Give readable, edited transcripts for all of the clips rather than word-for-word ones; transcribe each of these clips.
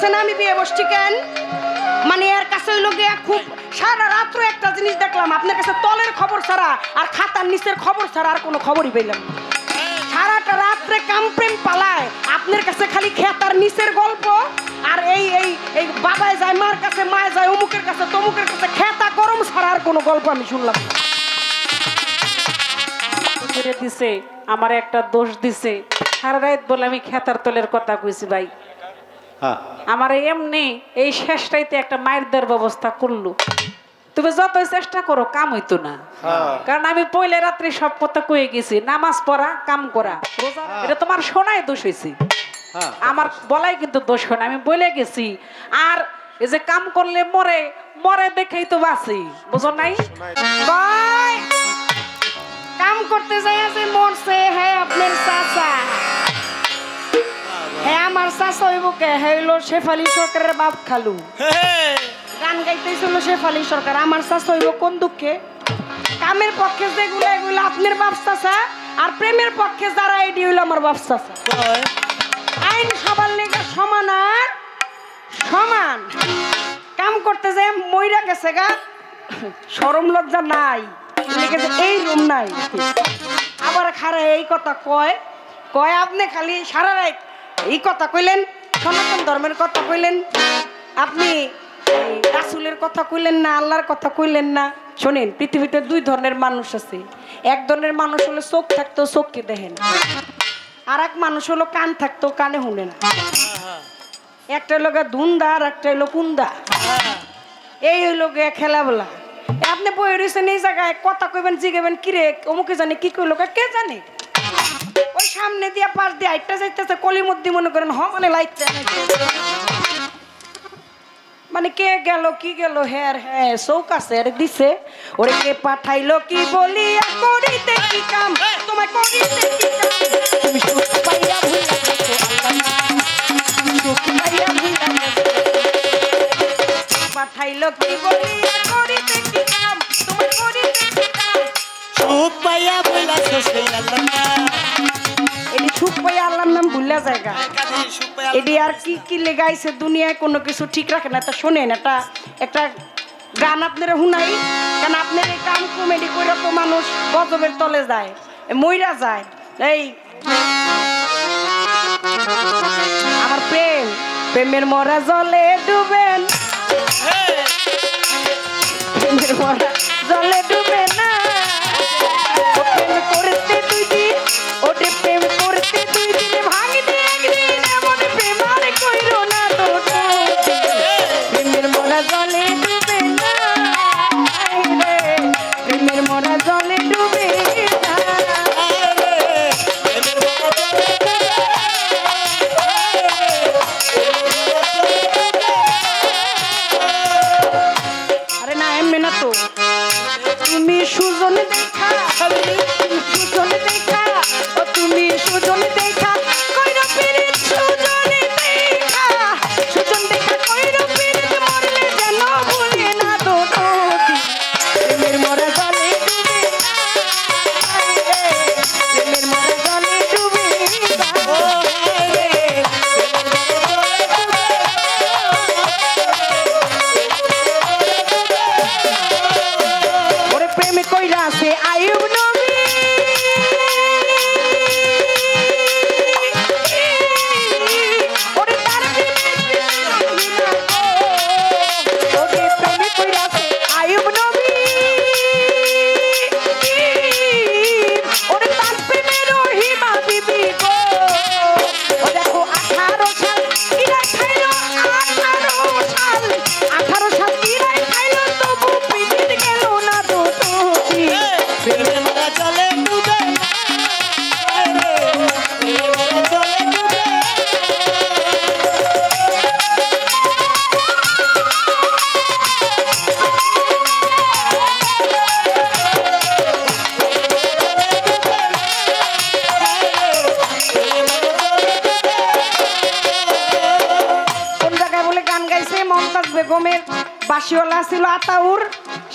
বুঝতেছেন আমি বিয়ে বসছি কেন? মানে এর কাছে হইল গিয়া খুব সারা রাত্র একটা জিনিস দেখলাম, আপনার কাছে তলের খবর ছাড়া আর খাতার নিচের খবর ছাড়া আর কোনো খবরই পেলাম না। সারাটা রাত্রে কাম প্রেম পালায়, আপনার কাছে খালি খেতার নিচের গল্প আর এই এই এই বাবায় যায় মার কাছে, মায় যায় অমুকের কাছে, তমুকের কাছে, খেতা গরম ছাড়া আর কোনো গল্প আমি শুনলাম না। দিছে আমার একটা দোষ দিছে, সারা রাত বলে আমি খেতার তলের কথা কইছি ভাই। আমার এমনি এই শেষটাইতে একটা মায়ের দেওয়ার ব্যবস্থা করলো। তুমি যত চেষ্টা করো কাম হইতো না, কারণ আমি পয়লা রাত্রি সব কথা কয়ে গেছি, নামাজ পড়া কাম করা রোজা, এটা তোমার শোনায় দোষ হয়েছে, আমার বলাই কিন্তু দোষ হয় না, আমি বলে গেছি। আর এই যে কাম করলে মরে মরে দেখেই তো বাঁচি, বুঝো নাই? ভাই কাম করতে যাই যে মরছে, হ্যাঁ আপনার চাচা, হ্যাঁ আমার চাচা হইব কে, হ্যাঁ হইলো শেফালি সরকারের বাপ খালু, গান গাইতেছিল শেফালি সরকার। আমার চাচা হইব কোন দুঃখে? কামের পক্ষে যেগুলো এগুলো আপনার বাপ চাচা, আর প্রেমের পক্ষে যারা এটি হইলো আমার বাপ চাচা। আইন সবার লেগে সমান আর সমান। কাম করতে যাই মইরা গেছে গা, শরম লজ্জা নাই, এই রুম নাই। আবার খারা এই কথা কয় কয় আপনি খালি সারা রাত এই কথা কইলেন, সনাতন ধর্মের কথা কইলেন, আপনি রাসূলের কথা কইলেন না, আল্লাহর কথা কইলেন না। শোনেন, পৃথিবীতে দুই ধরনের মানুষ আছে। এক ধরনের মানুষ হলো চোখ থাকতো চোখকে দেখেন, আর এক মানুষ হলো কান থাকতো কানে শুনে না। একটা হলো ধুন্দা আর একটা হলো কুন্দা। এই হইলো গিয়ে খেলাবেলা। আপনি বই রয়েছেন এই জায়গায় কথা কইবেন, জিগাবেন কিরে অমুকে জানে কি কইলো, কে জানে? ওই সামনে দিয়া পাশ দিয়ে আইটা যাইতেছে কলির মধ্যে মনে করেন মানে লাইতে, মানে কে গেল কি গেল, হ্যাঁ হ্যাঁ চৌক আছে দিছে, ওরে কে পাঠাইলো কি বলিয়া করিতে কি কাম, তোমায় করিতে কি কাম, তুমি সুখ পাইয়া ভুইলা গেছো আল্লাহ, সুখ পাইয়া ভুইলা গেছো, পাঠাইলো কি বলিয়া করিতে কি কাম, তোমায় করিতে কি কাম, সুখ পাইয়া ভুইলা গেছো আল্লাহ। এটি সুখ পাইয়া আল্লাহর নাম ভুলা জায়গা, এটি আর কি কি লেগাইছে দুনিয়ায় কোনো কিছু ঠিক রাখে না। তা শোনেন একটা গান আপনারা শুনাই, কারণ আপনার এই কাম কমেডি করে তো মানুষ গজবের তলে যায়, মইরা যায়। এই আমার প্রেমের মরা জলে ডুবেন, প্রেমের মরা জলে ডুবে না, প্রেম করতে দুই দিন, ওটে প্রেম করতে দুই দিন, ভাঙি দিয়ে একদিন, এমন প্রেম আর কইরো না তো, প্রেমের মরা জলে ডুবে না, প্রেমের মরা জলে ডুবে না। আরে না এমনি না তো, তুমি সুজন দেখা, তুমি সুজন দেখা, ও তুমি সুজন দেখা, কইরো পিরিত সুজন দেখা, সুজন দেখা কইরো পিরিত, মরলে যেন ভুলে না তো নদী, প্রেমের মরা জলে ডুবে না, প্রেমের মরা জলে ডুবে না, ওরে প্রেমে কইরা আছে আইয়ুব নবী, ওরে তার প্রেমে কইরা আছে আইয়ুব নবী, ওরে তার প্রেমে রহিমা বিবি গো, ও দেখো 18 সাল কিরা খাইলো, 18 সাল কিরা খাইলো, তবু পিরিত গেল না তো তুমি, প্রেমের মরা জলে ডুবে না, প্রেমের মরা জলে ডুবে। কোন জায়গায় বলে গান গাইছে মমতাজ বেগমের বাসিওয়ালা ছিল আতাউর,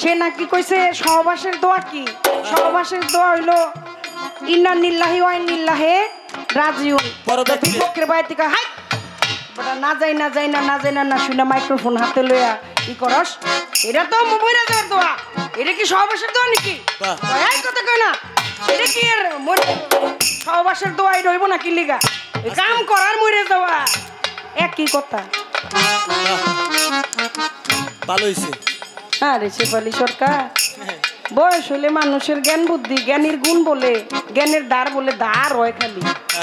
সে নাকি কইছে সহবাসের দোয়া কি, সহবাসের দোয়া হইলো ইন্না নিল্লাহি ওয়া ইন্না ইলাইহি রাজিউন, বিপক্ষের বাইরে থেকে হাই ওটা না যাই না যাই না না যাই না না শুনে মাইক্রোফোন হাতে লইয়া কি করস এটা তো মোবাইলে যাওয়ার দোয়া এটা কি সহবাসের দোয়া নাকি এই কথা কই না এটা কি এর সহবাসের দোয়া এটা হইব না কি লিগা কাম করার মরে যাওয়া একই কথা ভালো হইছে আরে শেফালি সরকার বয়স হলে মানুষের জ্ঞান বুদ্ধি জ্ঞানীর গুণ বলে জ্ঞানের দ্বার বলে দ্বার হয় খালি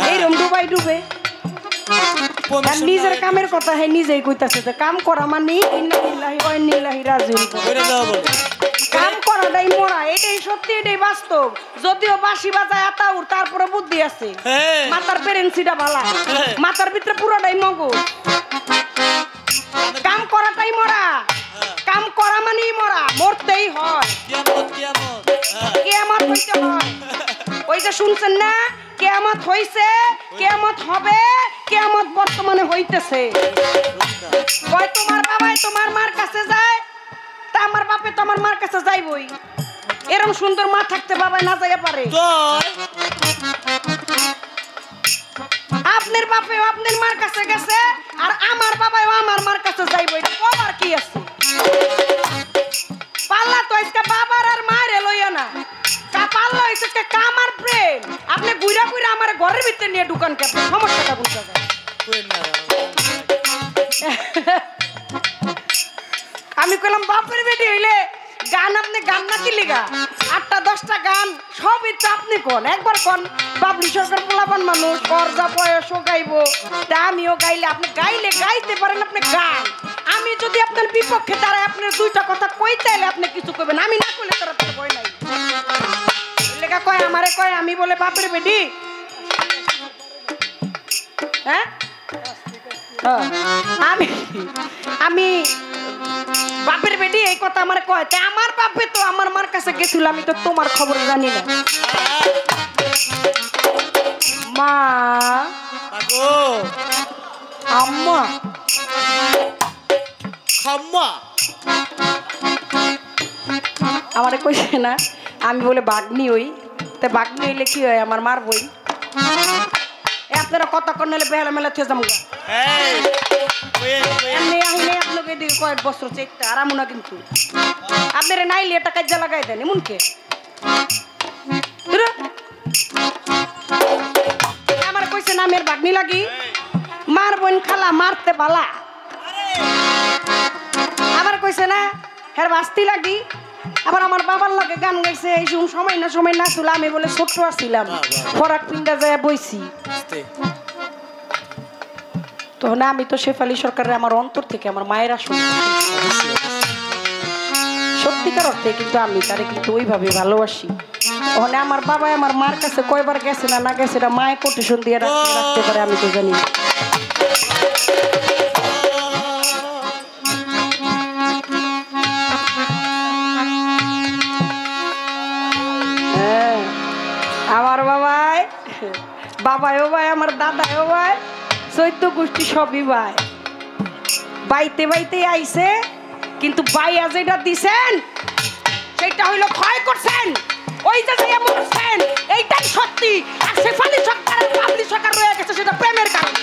এইরকম ডুবাই ডুবে আর নিজের কামের কথা হ্যাঁ নিজেই কইতাছে যে কাম করা মানে ইন্নালিল্লাহি ওয়া ইন্না ইলাইহি রাজিউন কাম করাটাই মরা এটাই সত্যি এটাই বাস্তব যদিও বাঁশি বাজায় আতাউর তারপরে বুদ্ধি আছে মাথার পেরেন্সিটা ভালা মাথার ভিতরে পুরোটাই মগজ কাম করাটাই মরা কাম করা মানেই মরা মরতেই হয় কিয়ামত হইতে হয় ওইটা শুনছেন না কিয়ামত হইছে কিয়ামত হবে কিয়ামত বর্তমানে হইতেছে কয় তোমার বাবাই তোমার মার কাছে যায় তা আমার বাপে তো আমার মার কাছে যাইবই এরকম সুন্দর মা থাকতে বাবাই না যাইয়া পারে আপনার বাপেও আপনার মার কাছে গেছে আর আমার বাবাও আমার মার কাছে যাইবই কবার কি আছে পাল্লা তো আজকে বাবার আর মায়ের লইয়া না পাল্লা হইছে কামার প্রেম আপনি বুইরা বুইরা আমার ঘরের ভিতরে নিয়ে ঢুকান কে সমস্যাটা বুঝতে যায় আমি কইলাম বাপের বেটি হইলে গান আপনি গান না কি লিগা 8টা 10টা গান সবই তো আপনি কোন একবার কোন বাবলি সরকার পোলাপান মানুষ করজা বয়সও গাইবো তা আমিও গাইলে আপনি গাইলে গাইতে পারেন আপনি গান আমি যদি আপনার বিপক্ষে দাঁড়াই আপনার দুইটা কথা কইতে এলে আপনি কিছু কইবেন আমি না কইলে তোর আপনার ভয় নাই লেখা কয় আমারে কয় আমি বলে বাপের বেটি হ্যাঁ আমি আমি বাপের বেটি এই কথা আমার কয় তা আমার বাপে তো আমার মার কাছে গেছিল আমি তো তোমার খবর জানি না মা আম্মা খাম্মা আমারে কইছে না আমি বলে বাগনি হই তা বাগনি হইলে কি হয় আমার মার বই আপনারা কত কোন হলে বেলা মেলা থেকে যাবো এমনি আহিনে আপনাকে দিকে কয়েক বছর চেকটা আরাম না কিন্তু আপনারা নাইলে এটা কাজে লাগাই দেন এমনকে আমার কইছে নামের বাগনি লাগি মার বোন খালা মারতে বালা আবার কইছে না হের বাস্তি লাগি আবার আমার বাবার লাগে গান গাইছে এই সময় না ছিল আমি বলে ছোট্ট আসছিলাম ফরাক পিন্ডা যায় বইছি তো না আমি তো শেফালি সরকারের আমার অন্তর থেকে আমার মায়ের আসল সত্যিকার অর্থে কিন্তু আমি তারে কিন্তু ওইভাবে ভালোবাসি ওখানে আমার বাবা আমার মার কাছে কয়বার গেছে না গেছে এটা মায়ের কোটেশন দিয়ে রাখতে পারে আমি তো জানি আমার বাবাও ভাই আমার দাদাও ভাই 14 গোষ্ঠী সবই ভাই বাইতে বাইতে আইছে কিন্তু বাইয়া যেটা দিছেন সেটা হইলো ক্ষয় করছেন ওই যে মরছেন এইটাই সত্যি আর শেফালি সরকারের বাবলি সরকার রয়ে গেছে সেটা প্রেমের কারণে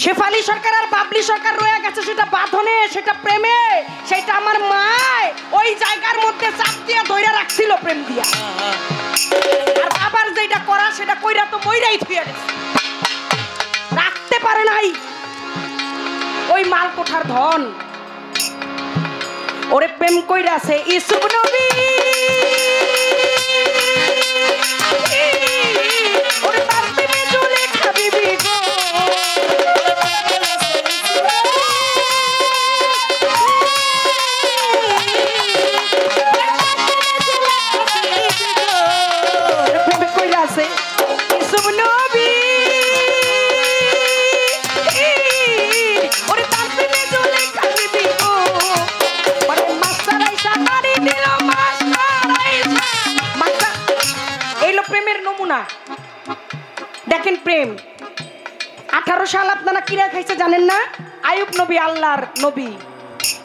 শেফালি সরকার আর বাবলি সরকার রয়ে গেছে সেটা বাঁধনে সেটা প্রেমে সেটা আমার মায় ওই জায়গার মধ্যে চাপ দিয়ে ধইরা রাখছিল প্রেম দিয়া আর বাবার যেটা করা সেটা কইরা তো মইরাই থুইয়া গেছে রাখতে পারে নাই ওই মাল কোঠার ধন ওরে প্রেম কইরাছে ইসুফ নবী ওরে তার প্রেমে জ্বলে খাবিবি গো দেখেন প্রেম 18 সাল আপনারা কিরা খাইছে জানেন না আইয়ুব নবী আল্লাহর নবী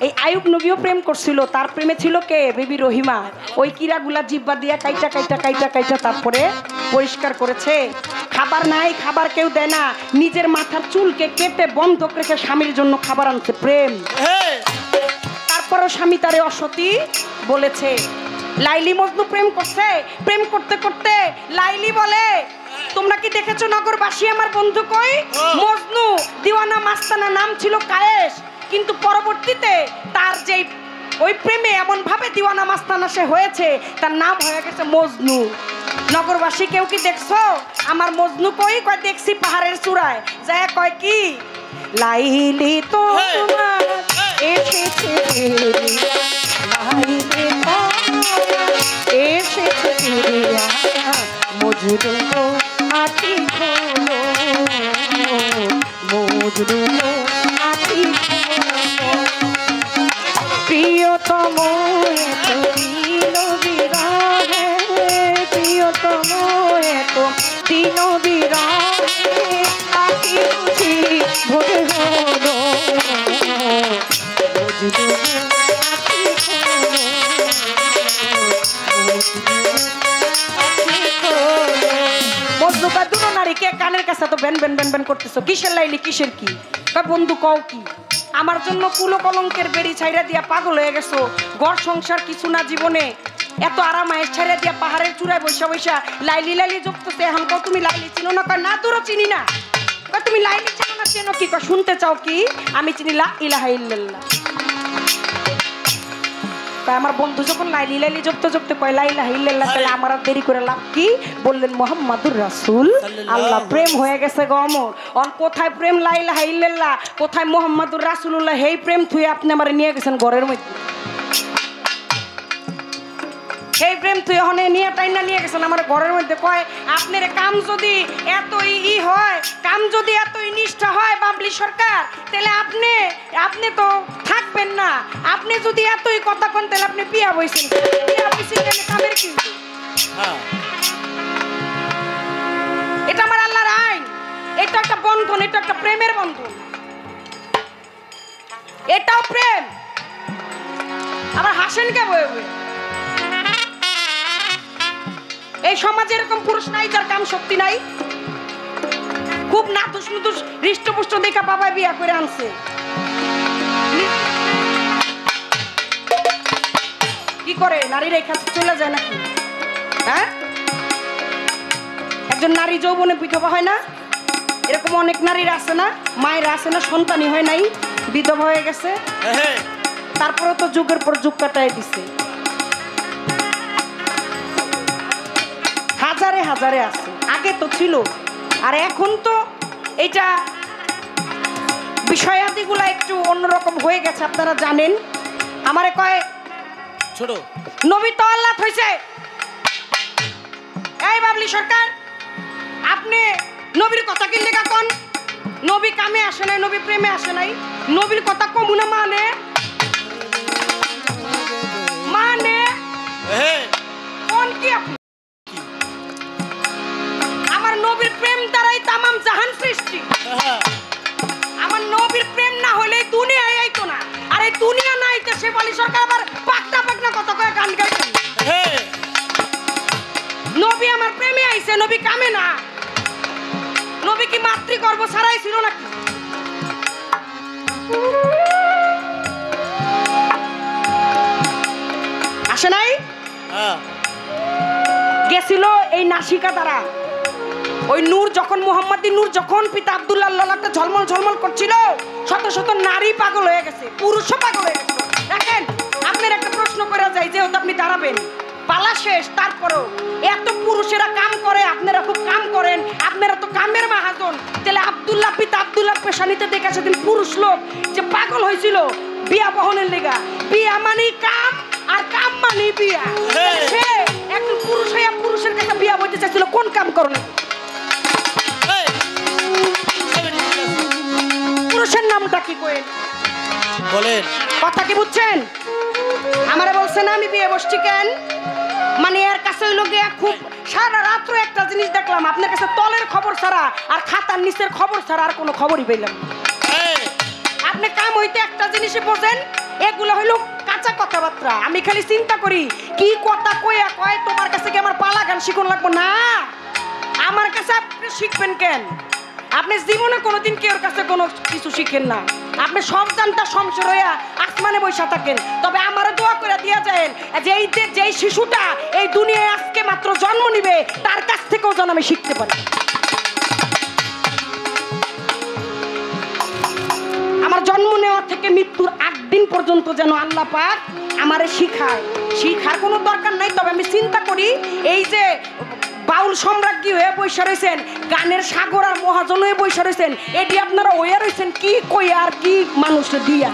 এই আইয়ুব নবীও প্রেম করছিল তার প্রেমে ছিল কে বিবি রহিমা ওই কিরাগুলা জিহ্বা দিয়া কাইটা তারপরে পরিষ্কার করেছে। খাবার নাই, খাবার কেউ দেয় না, নিজের মাথার চুলকে কেটে বন্ধক রেখে স্বামীর জন্য খাবার আনছে। প্রেম। তারপরও স্বামী তারে অসতী বলেছে। লাইলি মজনু প্রেম করছে। প্রেম করতে করতে লাইলি বলে, তোমরা কি দেখেছো নগরবাসী আমার বন্ধু কই? মজনু দিওয়ানা মাস্তানা নাম ছিল কায়েস, কিন্তু পরবর্তীতে তার যে ওই প্রেমে এমন ভাবে দিওয়ানা মাস্তানা সে হয়েছে, তার নাম হয়ে গেছে মজনু। নগরবাসী কেউ কি দেখছো আমার মজনু কই? কয় দেখছি পাহাড়ের চূড়ায়। যায় কয় কি, লাইলি তো তোমার এসেছে, লাইলি এসেছে মজনু আতি খোলো, মজনু আতি খোলো। প্রিয়তম এত দিন বিরহে, প্রিয়তম এত দিন বিরহে, আতি বুঝি ভোরে হলো, মজনু আতি খোলো, মজনুকা দুনো নারীকে কানের কাছে তো বেন বেন বেন বেন করতেছো। কিসের লাইলি, কিসের কি? বন্ধু কও কি? আমার জন্য কুলো কলঙ্কের বেড়ি ছাইরা দিয়া পাগল হয়ে গেছো। ঘর সংসার কিছু না জীবনে, এত আরামায়ের ছাইরা দিয়া পাহাড়ের চূড়ায় বৈশা বৈশা লাইলি লাইলি জপতেছে। এখন কও তুমি লাইলি চিনো না? কয় না, তোরও চিনি না। কয় তুমি লাইলি চিনো না, চেনো কি? কয় শুনতে চাও কি? আমি চিনি লা ইলাহা ইল্লাল্লাহ। আমার বন্ধু যখন লাইলি লাইলি জপতে জপতে কয় লা ইলাহা ইল্লাল্লাহ, তাহলে আমার আর দেরি করে লাভ কি? বললেন মুহাম্মাদুর রাসূল আল্লাহ। প্রেম হয়ে গেছে গো অমর। অন কোথায় প্রেম লা ইলাহা ইল্লাল্লাহ, কোথায় মুহাম্মাদুর রাসূলুল্লাহ? এই প্রেম থুয়ে আপনি আমারে নিয়ে গেছেন ঘরের মধ্যে। এই প্রেম তুই হনে নিয়ে টাইনা নিয়ে গেছেন আমার ঘরের মধ্যে। কয় আপনার কাম যদি এতই হয়, কাম যদি এতই নিষ্ঠা হয় বাবলি সরকার, তাহলে আপনি তো থাকবেন না। আপনি যদি এতই কথা কন, তাহলে আপনি বিয়া বইছেন। বিয়া বইছেন কেন? কামের কিন্তু এটা আমার আল্লাহর আইন। এটা একটা বন্ধন, এটা একটা প্রেমের বন্ধন। এটাও প্রেম। আবার হাসেন কে বয়ে বয়ে? এই সমাজে এরকম পুরুষ নাই যার কাম শক্তি নাই। খুব নাতুস নুতুস হৃষ্টপুষ্ট দেখা বাবা বিয়া করে আনছে। কি করে নারীরা এখানে চলে যায় নাকি? হ্যাঁ, একজন নারী যৌবনে বিধবা হয় না? এরকম অনেক নারীরা আছে না, মায়েরা আছে না, সন্তানই হয় নাই, বিধবা হয়ে গেছে, তারপরে তো যুগের পর যুগ কাটায় দিছে। হাজারে হাজারে আছে, আগে তো ছিল, আর এখন তো এটা বিষয়াদিগুলা একটু অন্যরকম হয়ে গেছে। আপনারা জানেন, আমারে কয় ছোট নবী তো আল্লাহ হইছে। এই বাবলি সরকার, আপনি নবীর কথা কি লেখা কোন? নবী কামে আসে নাই, নবী প্রেমে আসে নাই। নবীর কথা কমুনা মানে মানে কোন কি? আমার নবীর প্রেম দ্বারাই তামাম জাহান সৃষ্টি। আমার নবীর প্রেম না হলে দুনিয়ায় আইতো না। আর এই দুনিয়া না আইতে শেফ আলী সরকার আবার পাকনা পাকনা কথা কয়ে গান গাইতো। নবী আমার প্রেমে আইছে, নবী কামে না। নবী কি মাতৃগর্ভ ছাড়াই ছিল নাকি? আসে নাই? গেছিল এই নাসিকা দ্বারা। ওই নূর যখন মুহাম্মাদি নূর যখন পিতা আব্দুল্লাহ লালাটা ঝলমল ঝলমল করছিল, শত শত নারী পাগল হয়ে গেছে, পুরুষও পাগল হয়ে গেছে। দেখেন, আপনার একটা প্রশ্ন করা যায়, যেহেতু আপনি দাঁড়াবেন, পালা শেষ, তারপরও এত পুরুষেরা কাম করে, আপনারা খুব কাম করেন, আপনারা তো কামের মাহাজন। তাহলে আব্দুল্লাহ পিতা আব্দুল্লাহ পেশানিতে দেখে সেদিন পুরুষ লোক যে পাগল হয়েছিল বিয়া বহনের লেগা। বিয়া মানে কাম, আর কাম মানে বিয়া। সে একজন পুরুষ হইয়া পুরুষের কাছে বিয়া বলতে চাইছিল, কোন কাম করো না? পুরুষের নামটা কি কইেন বলেন? কথা কি বুঝছেন? আমারে বলছেন আমি বিয়ে বসছি কেন? মানে এর কাছে হইল গিয়া খুব সারা রাত্র একটা জিনিস দেখলাম, আপনার কাছে তলের খবর ছাড়া আর খাতার নিচের খবর ছাড়া আর কোনো খবরই পেলাম না। আপনি কাম হইতে একটা জিনিসই বোঝেন, এগুলো হইল কাঁচা কথাবার্তা। আমি খালি চিন্তা করি কি কথা কইয়া কয় তোমার কাছে কি আমার পালা গান শিখুন লাগবো না? আমার কাছে আপনি শিখবেন কেন? আপনি জীবনে কোনোদিন কেউ কাছে কোনো কিছু শিখেন না। আপনি সব জানতা সংসার হইয়া আসমানে বসে থাকেন। তবে আমারও দোয়া করে দিয়া যায় যেই শিশুটা এই দুনিয়ায় আজকে মাত্র জন্ম নিবে তার কাছ থেকেও যেন আমি শিখতে পারি। আমার জন্ম নেওয়া থেকে মৃত্যুর 8 দিন পর্যন্ত যেন আল্লাহ পাক আমারে শিখায়। শিখার কোনো দরকার নাই। তবে আমি চিন্তা করি এই যে বাউল সম্রাজ্ঞী হয়ে বসে রয়েছেন, গানের সাগর আর মহাজন হয়ে বসে রয়েছেন, এটি আপনারা হয়ে রয়েছেন কি কই আর কি মানুষ দিয়া।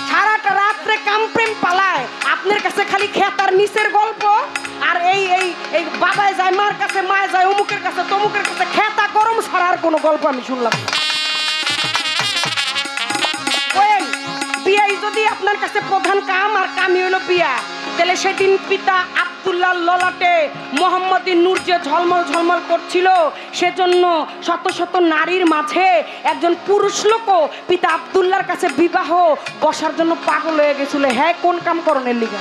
সারাটা রাত্রে কাম প্রেম পালায় আপনার কাছে খালি খেতার নিচের গল্প আর এই এই এই বাবায় যায় মার কাছে, মায় যায় অমুকের কাছে, তমুকের কাছে, খেতা গরম ছাড়া আর কোনো গল্প আমি শুনলাম না। বিয়াই যদি আপনার কাছে প্রধান কাম আর কামই হলো বিয়া, তাহলে সেদিন পিতা আব্দুল্লাহ ললাটে মোহাম্মদী নূর যে ঝলমল ঝলমল করছিল, সেজন্য শত শত নারীর মাঝে একজন পুরুষ লোকও পিতা আব্দুল্লাহর কাছে বিবাহ বসার জন্য পাগল হয়ে গেছিল। হ্যাঁ, কোন কাম করণের লিগা?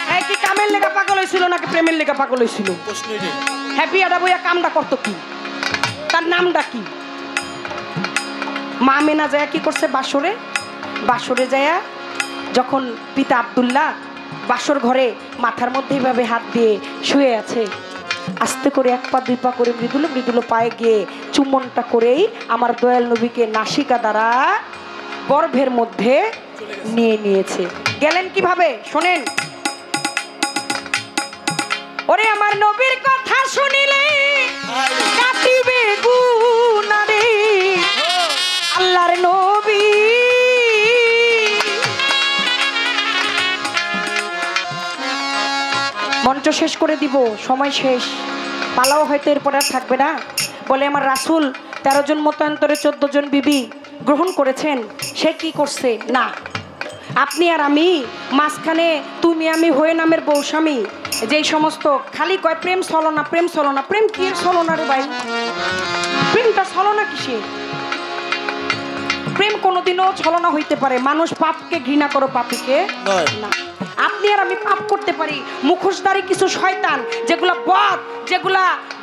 হ্যাঁ, কি কামের লেগা পাগল হয়েছিল নাকি প্রেমের লেগা পাগল হয়েছিল? হ্যাঁ, বিয়াটা বইয়া কামটা করতো কি? তার নামটা কি? মা মেনা যায় কি করছে? বাসরে যায় যখন পিতা আব্দুল্লাহ বাসর ঘরে মাথার মধ্যে এইভাবে হাত দিয়ে শুয়ে আছে, আস্তে করে 1 পা 2 পা করে মৃদুল মৃদুল পায়ে গিয়ে চুম্বনটা করেই আমার দয়াল নবীকে নাসিকা দ্বারা গর্ভের মধ্যে নিয়ে নিয়েছে। গেলেন কিভাবে শোনেন। ওরে আমার নবীর কথা শুনিলে কাটিবে গুনারে, আল্লাহর নবী মঞ্চ শেষ করে দিব, সময় শেষ, পালাও হয়তো এরপর আর থাকবে না। বলে আমার রাসূল 13 জন মতান্তরে 14 জন বিবি গ্রহণ করেছেন, সে কি করছে? না, আপনি আর আমি মাঝখানে তুমি আমি হয়ে নামের বউ স্বামী, যেই সমস্ত খালি কয় প্রেম ছলনা প্রেম ছলনা। প্রেম কি ছলনা রে ভাই? প্রেমটা ছলনা কিসের? প্রেম কোনোদিনও ছলনা হইতে পারে। মানুষ পাপকে ঘৃণা করো, পাপীকে না। আপনি আর আমি পাপ করতে পারি, মুখোশধারী কিছু শয়তান যেগুলা বদ,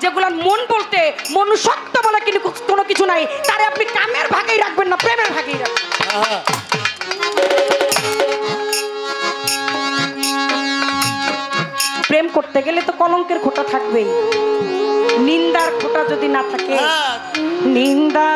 যেগুলা মন বলতে মনুষ্যত্ব বলে কিন্তু কোনো কিছু নাই, তারে আপনি কামের ভাগেই রাখবেন না, প্রেমের ভাগেই রাখবেন। প্রেম করতে গেলে তো কলঙ্কের খোঁটা থাকবেই, নিন্দার খোঁটা যদি না থাকে, নিন্দা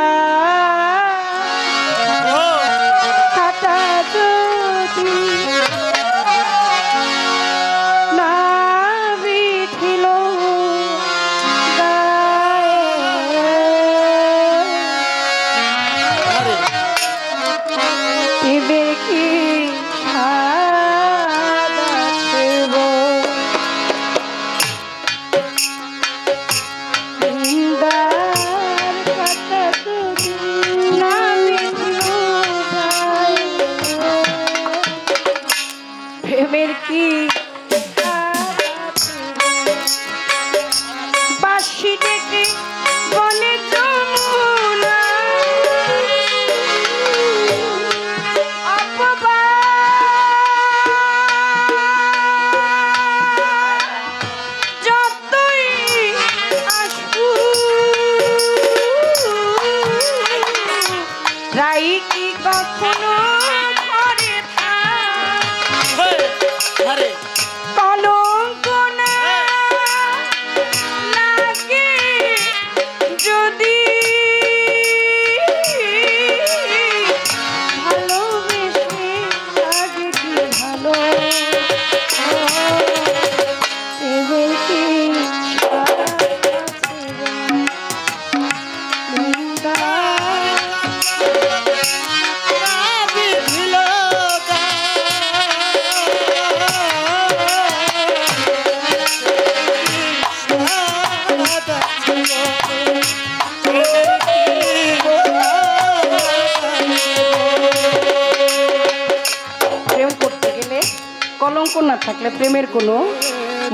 কলঙ্ক না থাকলে প্রেমের কোনো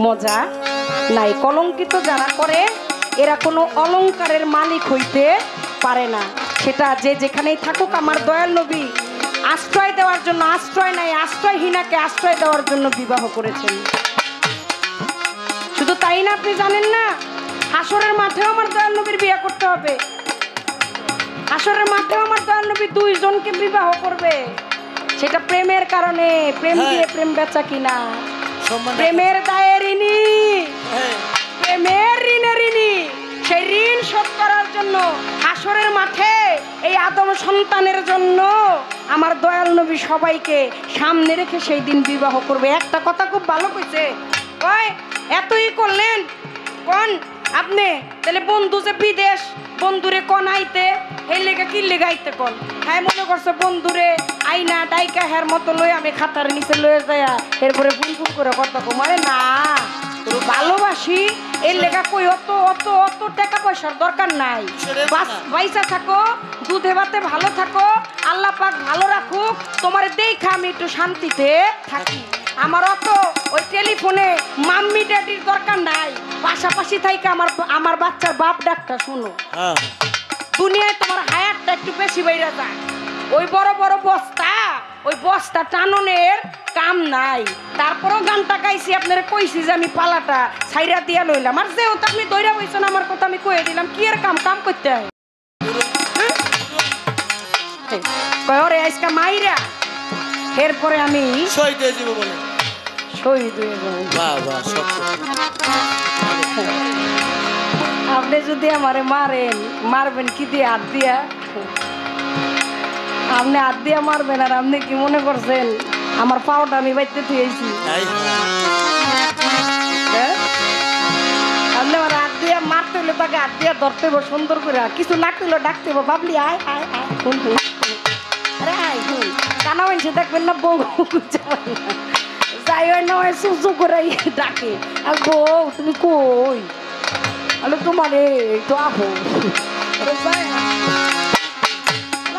মজা নাই। কলঙ্কিত যারা করে এরা কোনো অলংকারের মালিক হইতে পারে না। সেটা যে যেখানেই থাকুক, আমার দয়াল নবী আশ্রয় দেওয়ার জন্য, আশ্রয় নাই আশ্রয়হীনাকে আশ্রয় দেওয়ার জন্য বিবাহ করেছেন। তাই না? আপনি জানেন না হাসরের মাঠেও আমার দয়াল নবীর বিয়ে করতে হবে। হাসরের মাঠেও আমার দয়াল নবী দুইজনকে বিবাহ করবে। সেটা প্রেমের কারণে। প্রেম দিয়ে প্রেম বেচা কিনা, প্রেমের দায়ে ঋণী, প্রেমের ঋণে ঋণী। সেই ঋণ শোধ করার জন্য হাসরের মাঠে এই আদম সন্তানের জন্য আমার দয়াল নবী সবাইকে সামনে রেখে সেই দিন বিবাহ করবে। একটা কথা খুব ভালো কইছে, ওই এতই করলেন কোন আপনি তাহলে বন্ধু যে বিদেশ, বন্ধুরে কোন আইতে এই লেগে কি লেগে আইতে কোন? হ্যাঁ মনে করছে বন্ধুরে আইনা ডাইকা হের মতো লই আমি খাতার নিচে লয়ে যাইয়া এরপরে ফুল ফুল করে কথা কম। আরে না, ভালোবাসি এর লেগা কই অত অত অত টাকা পয়সার দরকার নাই। পয়সা থাকো, দুধে ভাতে ভালো থাকো, আল্লাহ পাক ভালো রাখুক, তোমারে দেখা আমি একটু শান্তিতে থাকি। আমার অত ওই টেলিফোনে মাম্মি ড্যাডির দরকার নাই। পাশাপাশি থাইকে আমার বাচ্চার বাপ ডাকটা শুনো। দুনিয়ায় তোমার হায়াতটা একটু বেশি বাইরে যায়। ওই বড় বড় বস্তা, ওই বস্তা টাননের কাম নাই। তারপরও গানটা গাইছি, আপনারা কইছি যে আমি পালাটা ছাইরা দিয়া লইলাম। আর যেহেতু আপনি দইরা বইছেন আমার কথা আমি কয়ে দিলাম, কি এর কাম কাম করতে হয়? কয়রে আজকে মাইরা এরপরে আমি শহীদ হয়ে যাবো বলে। শহীদ হয়ে যাবো। বাহ বাহ, সত্য। আপনি যদি আমারে মারেন, মারবেন কি দিয়ে? হাত দিয়া। আপনি হাত দিয়া মারবেন আর আপনি কি মনে করছেন আমার পাওটা আমি বাইতে থুয়েছি? আপনি আমার হাত দিয়া মারতে হলে তাকে হাত দিয়া ধরতে হবো সুন্দর করে, কিছু লাগতে হলো ডাকতে হবো, বাবলি আয় আয় আয় শুন শুন। আরে আয় শুন, কানা মানুষে দেখবেন না বউ যাই হয় না হয় সুসু করে ডাকে, আর বউ তুমি কই? আরে তোমারে একটু আহো।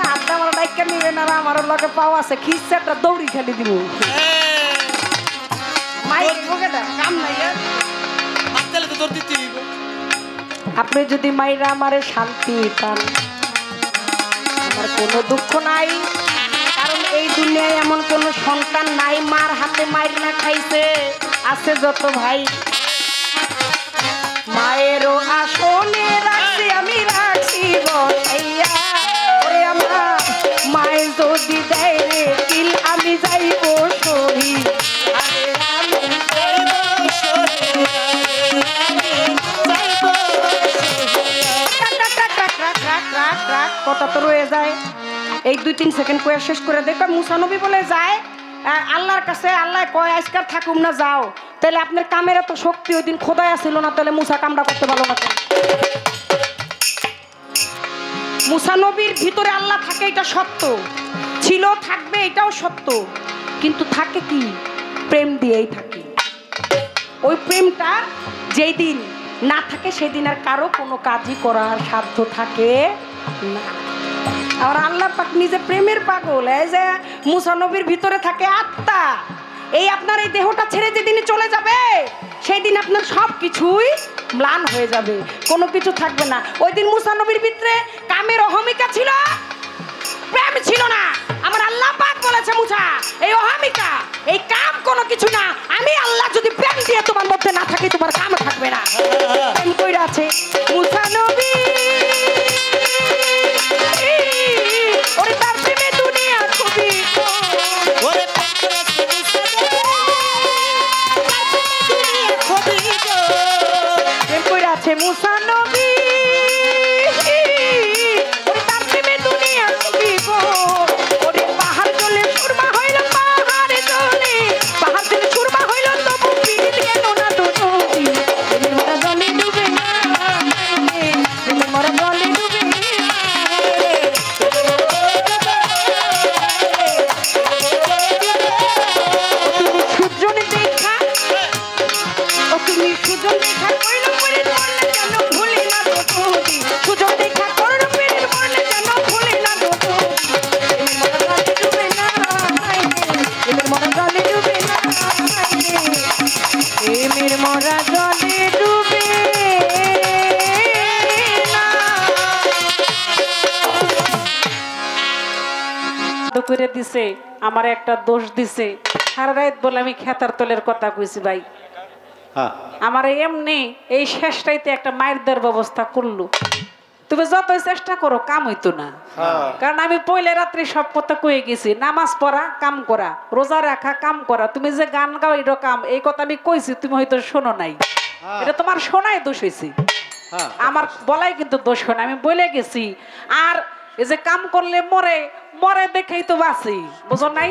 হাতটা আমার ডাইকা নিবে না, আমার লগে পাও আছে, খিচ্ছে একটা দৌড়ি খেলে দিব। কাম নাই। আপনি যদি মাইরা আমারে শান্তি পান, আমার কোনো দুঃখ নাই। কারণ এই দুনিয়ায় এমন কোন সন্তান নাই মার হাতে মাইর না খাইছে। আছে যত ভাই, মায়েরও আসনে রাখছি আমি, রাখছি বসাইয়া। ওরে আমার মায়ের যদি দেয় রে কিল, আমি যাইব শহীদ। কথা তো রয়ে যায়, এই 2-3 সেকেন্ড কয়ে শেষ করে দেখো। মুসা নবী বলে যায় আল্লাহর কাছে, আল্লাহ কয় আজকাল থাকুম না যাও। তাহলে আপনার কামের এত শক্তি ওই দিন খোদায় ছিল না, তাহলে মুসা কামটা করতে ভালো না। মুসা নবীর ভিতরে আল্লাহ থাকে, এটা সত্য ছিল, থাকবে এটাও সত্য। কিন্তু থাকে কি? প্রেম দিয়েই থাকে। ওই প্রেমটা যেই দিন না থাকে সেদিন আর কারো কোনো কাজই করার সাধ্য থাকে না। আর আল্লাহ পাক নিজে প্রেমের পাগল। এই যে মুসা নবীর ভিতরে থাকে আত্মা, এই আপনার এই দেহটা ছেড়ে যেদিন চলে যাবে সেই দিন আপনার সব কিছুই ম্লান হয়ে যাবে, কোনো কিছু থাকবে না। ওই দিন মুসা নবীর ভিতরে কামের অহমিকা ছিল, প্রেম ছিল না। আমার আল্লাহ পাক বলেছে মুসা এই অহমিকা এই কাম কোনো কিছু না, আমি আল্লাহ যদি প্রেম দিয়ে তোমার মধ্যে না থাকি তোমার কাম থাকবে না। প্রেম কইরা আছে মুসা নবী, ওরে তার প্রেমে দুনিয়া ছবি। ওরে প্রেম কইরা আছে মুসা নবী, ওরে তার প্রেমে দুনিয়া ছবি। ওরে পাহাড় চলে সুরমা হইল, পাহাড় চলে পাহাড় চলে সুরমা হইল, তবু পীর গেল না তো নবী। মোরা জলে ডুবে না, মোরা জলে ডুবে না। সুজন দেখা, ও তুমি সুজন দেখা কইল পরে মরলে কেন ভুলি না তো তুমি। সুজন দেখা করল পরে মরলে কেন ভুলি না তো তুমি। মোরা জলে ডুবে না, মোরা জলে ডুবে না, প্রেমের মোরা জলে ডুবে না। করে দিছে আমার একটা দোষ দিছে, সারা রাত বলে আমি খেতার তলের কথা কইছি ভাই। আমার এমনি এই শেষটাইতে একটা মায়ের দেওয়ার ব্যবস্থা করলো। তুমি যতই চেষ্টা করো কাম হইতো না, কারণ আমি পয়লা রাত্রি সব কথা কয়ে গেছি, নামাজ পড়া কাম করা, রোজা রাখা কাম করা। তুমি যে গান গাও এটা কাম, এই কথা আমি কইছি, তুমি হয়তো শোনো নাই। এটা তোমার শোনাই দোষ হয়েছে, আমার বলাই কিন্তু দোষ হয় না, আমি বলে গেছি। আর এই যে কাম করলে মরে মরে দেখেই তো বাঁচি, বুঝো নাই?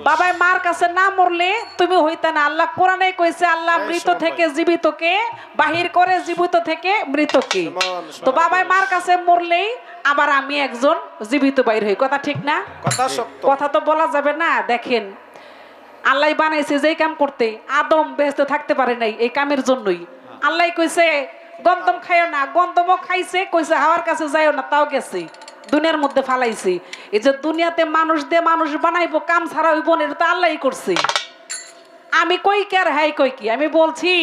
বাবাই মার কাছে না মরলে তুমি হইতে না। আল্লাহ কোরআনে কইছে, আল্লাহ মৃত থেকে জীবিতকে বাহির করে, জীবিত থেকে মৃতকে। তো বাবাই মার কাছে মরলেই আবার আমি একজন জীবিত বাইর হই, কথা ঠিক না? কথা তো বলা যাবে না। দেখেন আল্লাহ বানাইছে যেই কাম করতে, আদম বেহেশতে থাকতে পারে নাই এই কামের জন্যই। আল্লাহ কইছে গন্ধম খাইও না, গন্ধমও খাইছে, কইছে হাওয়ার কাছে যাইও না, তাও গেছে, দুনিয়ার মধ্যে ফালাইছি। এই যে দুনিয়াতে মানুষ দিয়ে মানুষ বানাইবো, কাম ছাড়া হইব না, এটা তো আল্লাহই করছে। আমি কই কি আর হাই কই কি? আমি বলছি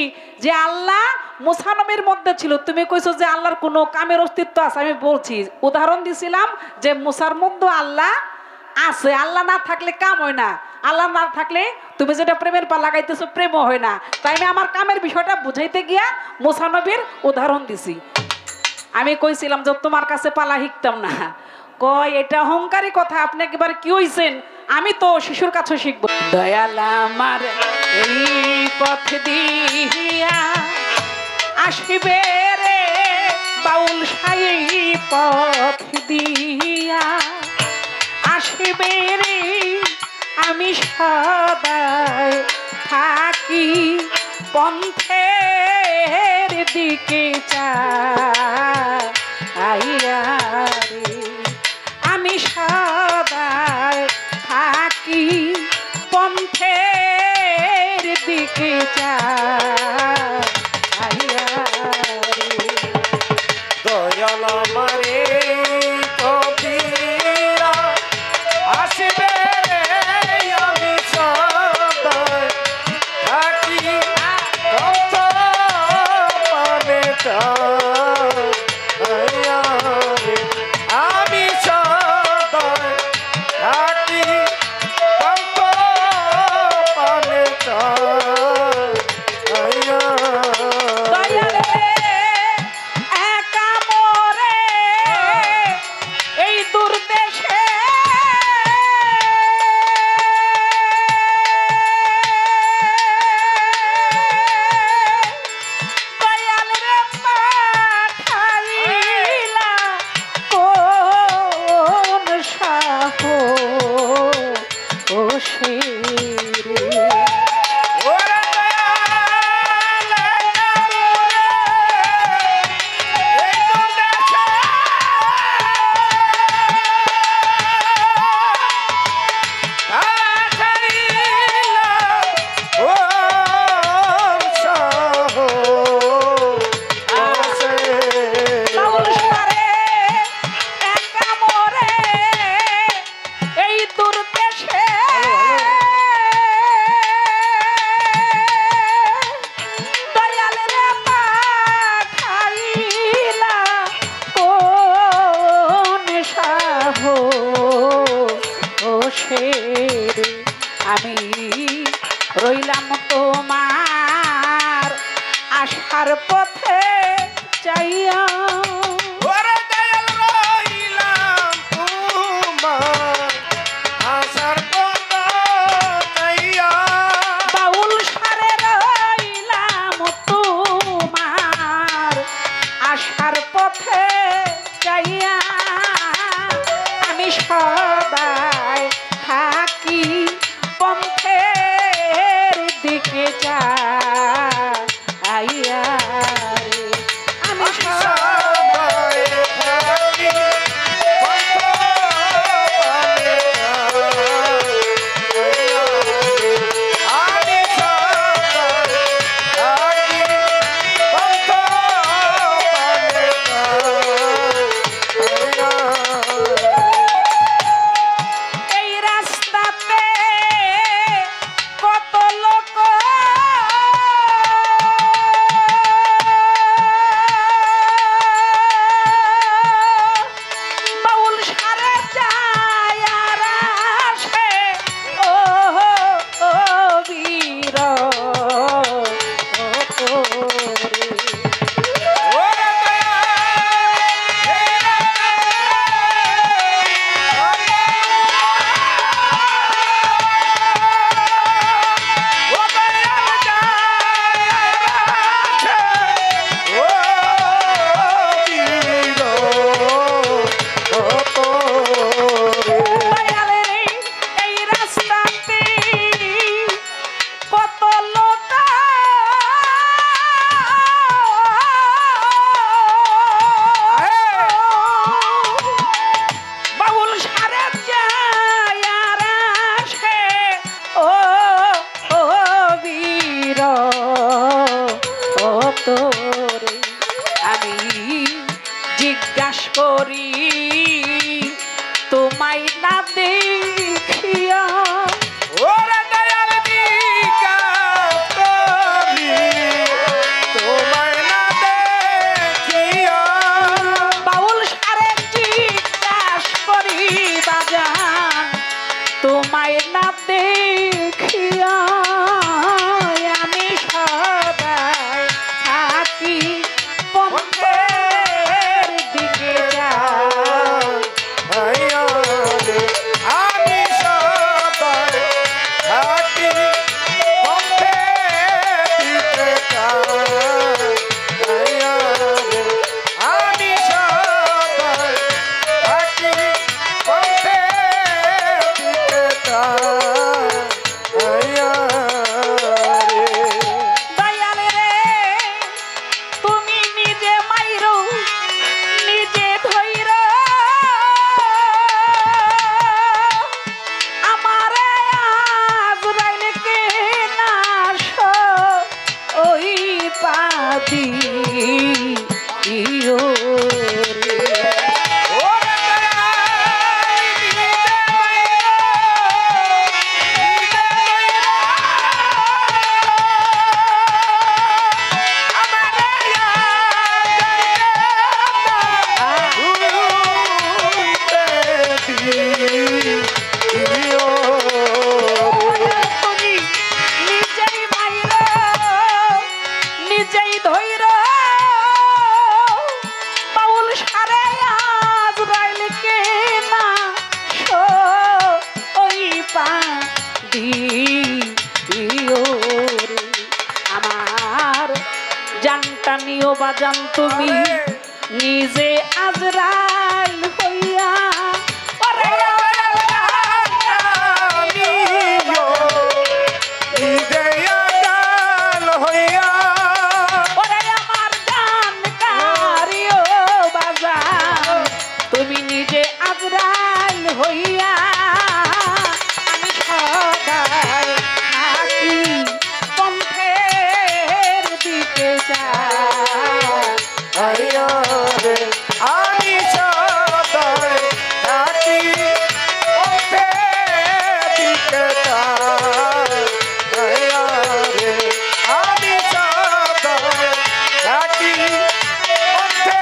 যে আল্লাহ মুসা নবীর মধ্যে ছিল, তুমি কইছো যে আল্লাহর কোনো কামের অস্তিত্ব আছে। আমি বলছি, উদাহরণ দিছিলাম যে মুসার মধ্যে আল্লাহ আছে, আল্লাহ না থাকলে কাম হয় না, আল্লাহ না থাকলে তুমি যেটা প্রেমের পা লাগাইতেছো প্রেমও হয় না। তাই আমি আমার কামের বিষয়টা বুঝাইতে গিয়া মুসা নবীর উদাহরণ দিছি। আমি কইছিলাম যে তোমার কাছে পালা শিখতাম না, কয় এটা অহংকারী কথা, আপনি একবার কি হইছেন? আমি তো শিশুর কাছে শিখবো। দয়াল আমার এই পথ দিয়া আসিবে রে বাউল সাই, পথ দিয়া আসিবে রে, আমি সদাই থাকি পন্থের দিকে চাইয়া রে, আমি সদাই থাকি পন্থের দিকে চাইয়া রে। দয়াল আমারে কবিরা আসবে রে, আমি সদাই থাকি পন্থ পানে চাইয়া রে, আমি সদাই থাকি পন্থ পানে চাইয়া দয়াল রে একা মোরে এই দুর্দেশে, দয়াল রে পাঠাইলা কোন সাহসে রে। আমি রইলাম তোমার আশার পথে চাইয়া, বাউল সারে রইলাম তোমার আশার পথে চাইয়া, আমি সদাই থাকি পন্থের দিকে চাইয়া রে, আমি সদাই থাকি পন্থ পানে চাইয়া রে, আমি সদাই থাকি পন্থ পানে চাইয়া রে। এই রাস্তাতে কত লোক জিজ্ঞাসা করি তোমায় না দেখিয়া ওরে দয়াল বিকাশ করি তোমায় না দেখিয়া বাউল সারে জিজ্ঞাসা করি বাজান তোমায় না দেখিয়া আমি সদাই থাকি পথের দিকে যাই ভাইয়া রে আমি সদাই থাকি পথে দিতে চাই ভাইয়া রে আমি সদাই থাকি পথে দিতে চাই ভাইয়া রে দয়াল রে তুমি নিজে মাইরো নিজে ধইর আমারে আজরাইল কে নাশ ওই পাদি ইয়ো রে ওরে দয়াল নিতে মাইরা নিতে মাইরা আমারে তুমি নিজেই মাইরো নিজেই ধইর বাউল সারে আজরাইল কে না ওই পাদি ইয়ো রে আমার জানটা নিও বাজান তুমি নিজে আজরাইল হইয়া ওরে ওরে আমার জান কারিও বাজান তুমি নিজে আজরাইল হইয়া আমি সদাই থাকি পথের দিকে যাই আমি সদাই থাকি পথে দিতে চাই ভাইয়া রে আমি সদাই থাকি পথে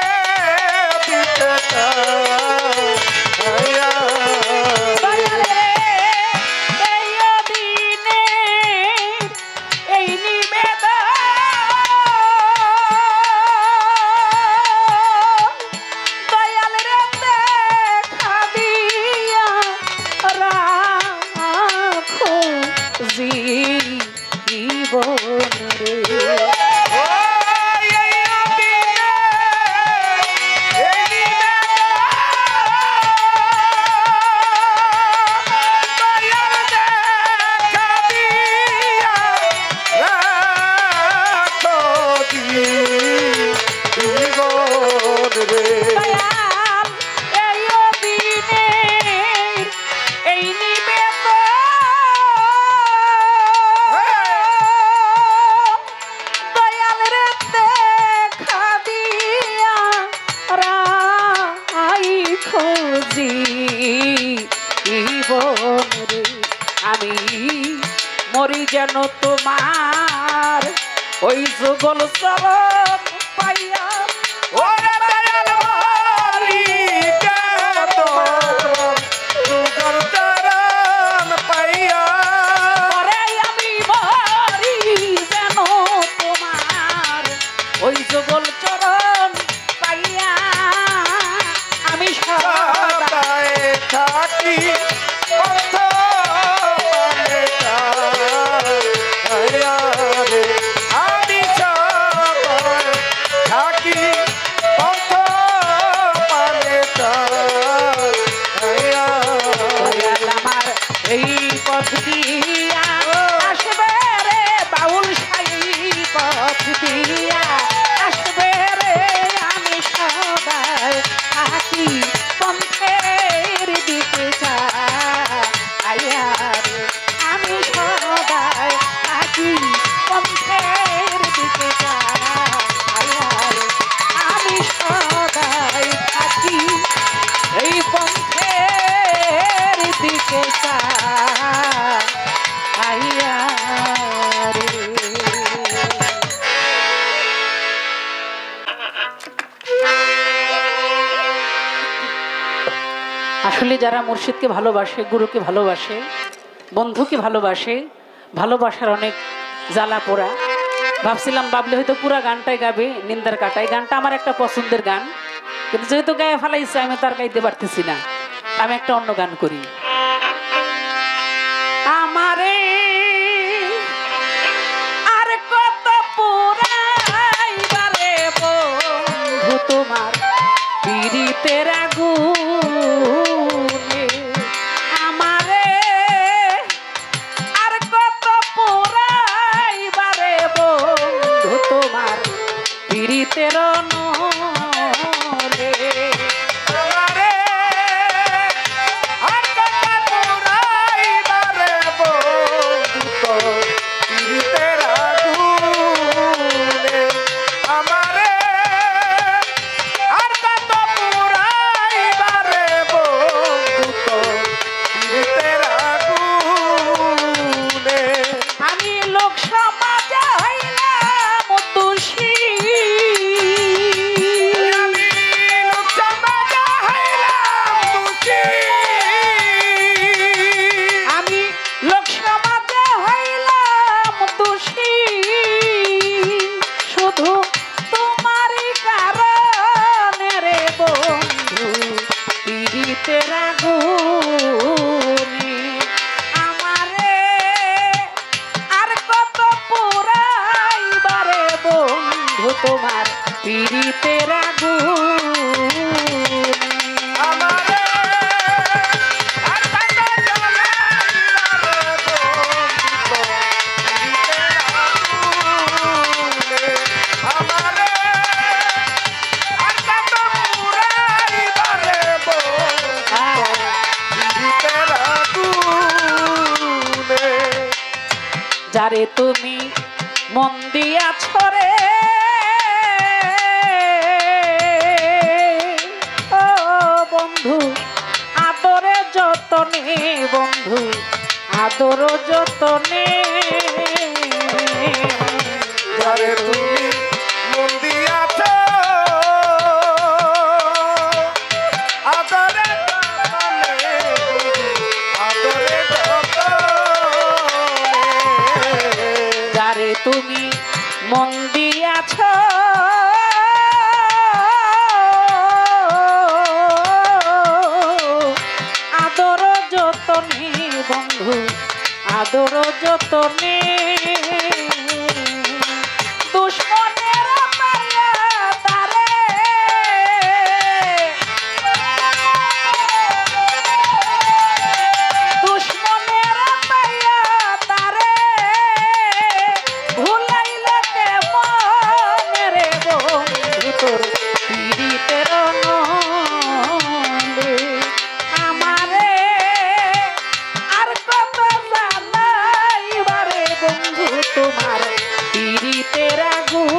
দিতে চাই ভাইয়া দয়াল রে এই দিনে এই নিবেদন দয়াল রে দেখা দিয়া রাখো জীবন রে দয়াল এই দিনে এই নিবেদন দয়াল রে দেখা দিয়া রাখো জীবন রে আমি মরি যেন তোমার ওই যুগল চরণ পাইয়া ওরে আমি মরি যেন তোমার ওই যুগল চরণ পাইয়া আমি সদাই থাকি পথ পানে রে আমি সদাই থাকি পথ পানে দয়াল আমার এই পথ দিয়া আসবে রে বাউল সাই পথ দিয়া আসবে রে আমি সদাই থাকি পথের দিকে যাই আসলে যারা মুর্শিদকে ভালোবাসে, গুরুকে ভালোবাসে, বন্ধুকে ভালোবাসে, ভালোবাসার অনেক জ্বালা পোড়া। ভাবছিলাম বাবলে হয়তো পুরা গানটাই গাবে, নিন্দার কাটাই। গানটা আমার একটা পছন্দের গান, কিন্তু যেহেতু গায়ে ফেলাইছে আমি তার গাইতে পারতেছি না। আমি একটা অন্য গান করি। আমারে আর কত পুরাইবারে বন্ধু তোমার পীড়িতের আগুনে, আমারে আর কত পুরাইবারে বন্ধু তোমার পীড়িতের নলে। আমারে আর কত পুরাইবারে বন্ধু তোর পীড়িতের আগুনে, আমারে আর কত পুরাইবারে বন্ধু তোর পীড়িতের আগুনে। আমি লোক সমাজে হইলাম দোষী, আমি লোক সমাজে হইলাম দোষী, আমি লোক সমাজে হইলাম দোষী, শুধু তোমারই কারণে রে বন্ধু পীড়িতের আগুনে। আমারে আর কত পুরাইবারে বন্ধু তোমার পীড়িতের আগুনে। আমারে আর কত জ্বালাইবারে বন্ধু পীড়িতের আগুনে, আমারে আর কত পুরাইবারে বন্ধু পীড়িতের আগুনে। যারে তুমি মন দিয়াছ রে ও বন্ধু আদরে যতনে, বন্ধু আদর যতনে, যারে তুমি মন দিয়াছ আদরে যতনে, আদরে যতনে, যারে তুমি মন দিয়াছ আদর যতনে, বন্ধু আদর যতনে, দুশ্মনের পাইয়া তারে দুশ্মনের পাইয়া তারে ভুলাইলে কেমন রে বন্ধু তোর পীড়িতের নলে। আমারে আর কত জ্বালাইবারে বন্ধু তোমার পীড়িতের আগুনে।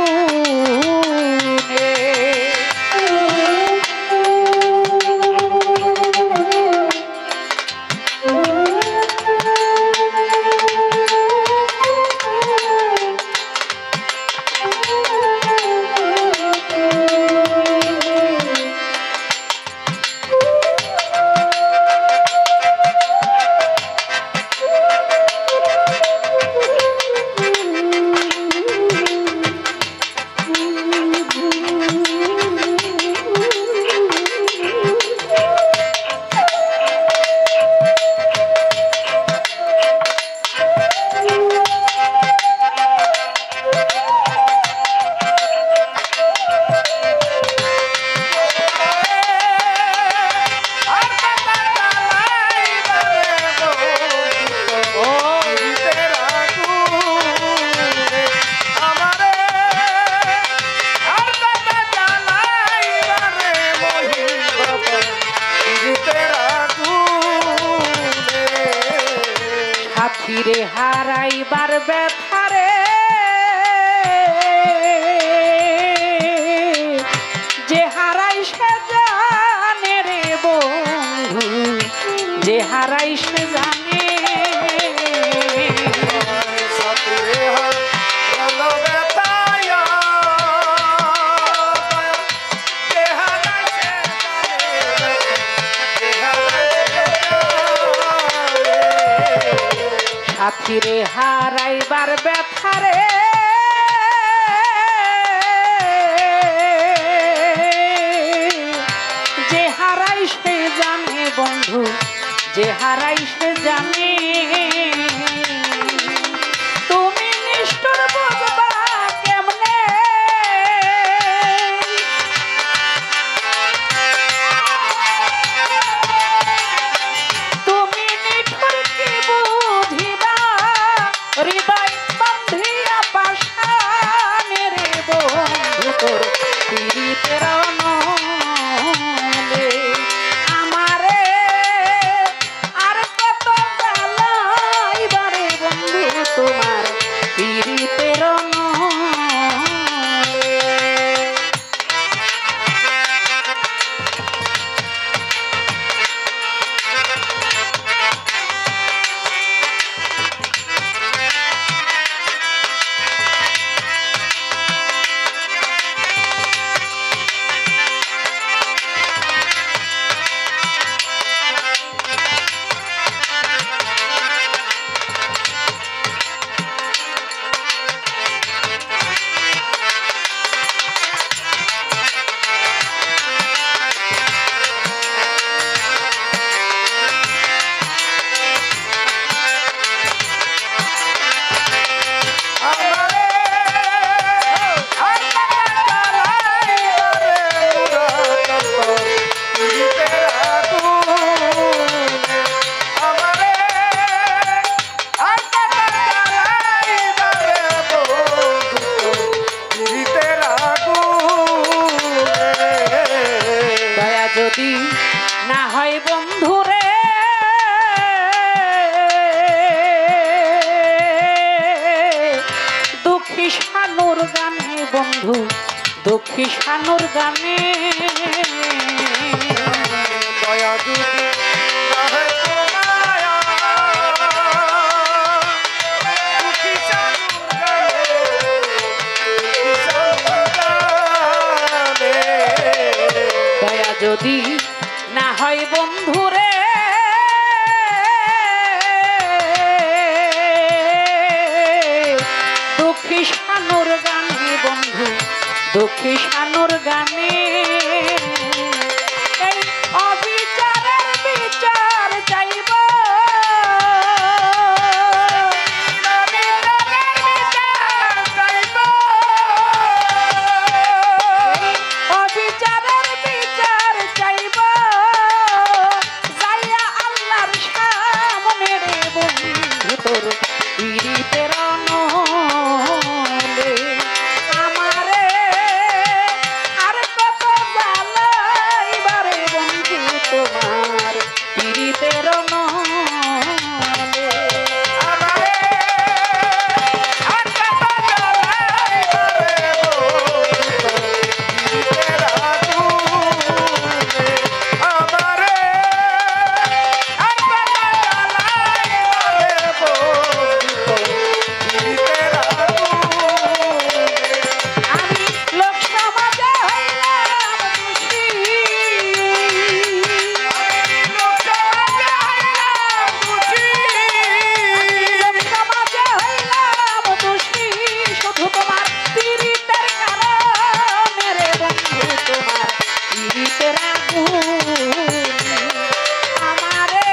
সাথীরে হারাইবার ব্যথারে যে হারাই সে জানে রে বন্ধু, যে হারাই সে জানে। সাথীরে রঙ ব্যথায়া, যে হারাইছে জানে, যে হারাইছে কিরে হারাইবার ব্যথারে যে হারাই সে জানে বন্ধু, যে হারাই সে জানে। তুমি নিষ্ঠুর বুঝবা কেমনে, তুমি নিষ্ঠুর কি বুঝিবা, হৃদয় বন্ধিয়া পাশানে রে বন্ধু তোর পীড়িতের নলে। আমারে আর কত জ্বালাইবারে বন্ধু তোমার পীড়িতের নলে। যদি না হয় বন্ধুরে দুঃখী শানুর গানে বন্ধু, দুঃখী শানুর গানে। দয়া যদি না হয় তোমায়, দুঃখী শানুর গানে। দয়া যদি না হয় বন্ধুরে দুঃখী শানুর গানে বন্ধু, দুঃখী শানুর গানে। এই অবিচারের বিচার চাইব, অবিচারের বিচার চাইব যাইয়া আল্লাহর সামনে রে বন্ধু তোর পীড়িতের নলে। আমারে আর কত জ্বালাইবারে বন্ধু তোমার পীড়িতের নলে। আমি লোক সমাজে হইলাম খুশি, লোক সমাজে হইলাম খুশি শুধু তোমার পীড়িতের কারণে রে বন্ধু, তোমার পীড়িতের আগুন। আমারে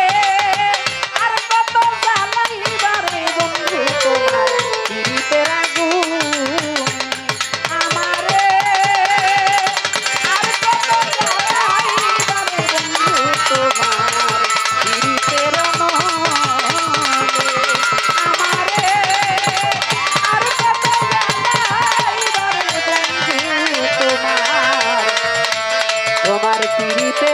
আর কত জ্বালাইবারে বন্ধু তোমার পীড়িতের আগুন। আমারে আর কত জ্বালাইবারে বন্ধু তোমার পীড়িতের নলে। আমারে আর কত জ্বালাইবারে বন্ধু তোমার, তোমার পীড়িতের